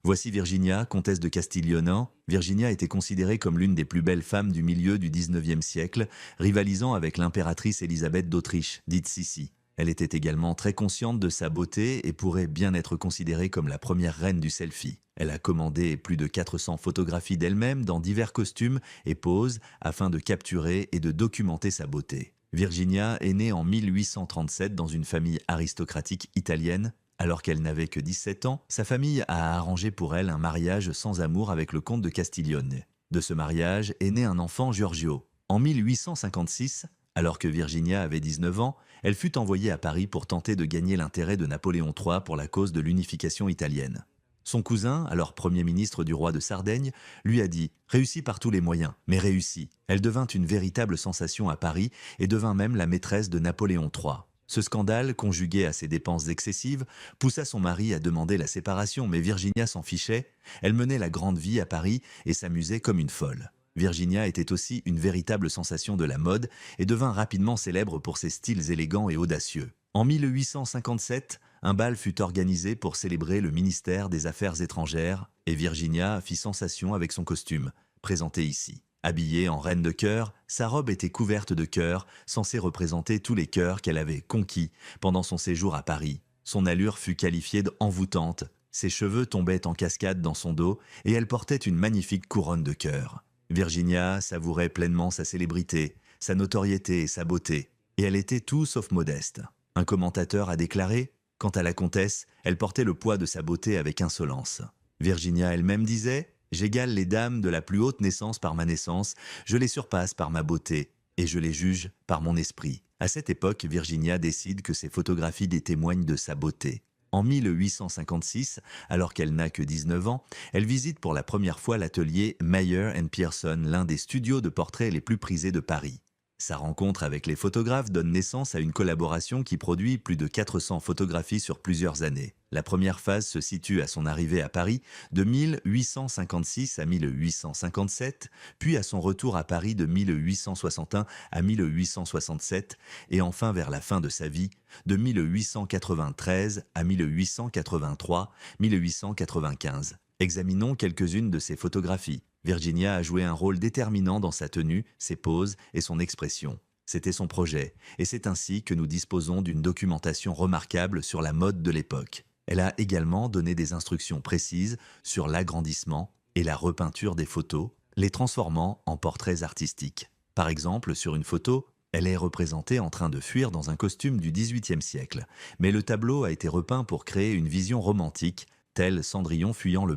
Voici Virginia, comtesse de Castiglione. Virginia était considérée comme l'une des plus belles femmes du milieu du XIXe siècle, rivalisant avec l'impératrice Élisabeth d'Autriche, dite Sissi. Elle était également très consciente de sa beauté et pourrait bien être considérée comme la première reine du selfie. Elle a commandé plus de 400 photographies d'elle-même dans divers costumes et poses afin de capturer et de documenter sa beauté. Virginia est née en 1837 dans une famille aristocratique italienne. Alors qu'elle n'avait que 17 ans, sa famille a arrangé pour elle un mariage sans amour avec le comte de Castiglione. De ce mariage est né un enfant, Giorgio. En 1856, alors que Virginia avait 19 ans, elle fut envoyée à Paris pour tenter de gagner l'intérêt de Napoléon III pour la cause de l'unification italienne. Son cousin, alors Premier ministre du roi de Sardaigne, lui a dit « Réussis par tous les moyens, mais réussis ». Elle devint une véritable sensation à Paris et devint même la maîtresse de Napoléon III. Ce scandale, conjugué à ses dépenses excessives, poussa son mari à demander la séparation, mais Virginia s'en fichait. Elle menait la grande vie à Paris et s'amusait comme une folle. Virginia était aussi une véritable sensation de la mode et devint rapidement célèbre pour ses styles élégants et audacieux. En 1857, un bal fut organisé pour célébrer le ministère des Affaires étrangères et Virginia fit sensation avec son costume, présenté ici. Habillée en reine de cœur, sa robe était couverte de cœurs, censée représenter tous les cœurs qu'elle avait conquis pendant son séjour à Paris. Son allure fut qualifiée d'envoûtante, ses cheveux tombaient en cascade dans son dos et elle portait une magnifique couronne de cœur. Virginia savourait pleinement sa célébrité, sa notoriété et sa beauté, et elle était tout sauf modeste. Un commentateur a déclaré « Quant à la comtesse, elle portait le poids de sa beauté avec insolence ». Virginia elle-même disait « J'égale les dames de la plus haute naissance par ma naissance, je les surpasse par ma beauté, et je les juge par mon esprit. » À cette époque, Virginia décide que ses photographies témoignent de sa beauté. En 1856, alors qu'elle n'a que 19 ans, elle visite pour la première fois l'atelier Mayer & Pearson, l'un des studios de portraits les plus prisés de Paris. Sa rencontre avec les photographes donne naissance à une collaboration qui produit plus de 400 photographies sur plusieurs années. La première phase se situe à son arrivée à Paris de 1856 à 1857, puis à son retour à Paris de 1861 à 1867, et enfin vers la fin de sa vie, de 1893 à 1883, 1895. Examinons quelques-unes de ses photographies. Virginia a joué un rôle déterminant dans sa tenue, ses poses et son expression. C'était son projet, et c'est ainsi que nous disposons d'une documentation remarquable sur la mode de l'époque. Elle a également donné des instructions précises sur l'agrandissement et la repeinture des photos, les transformant en portraits artistiques. Par exemple, sur une photo, elle est représentée en train de fuir dans un costume du XVIIIe siècle, mais le tableau a été repeint pour créer une vision romantique, tel Cendrillon fuyant le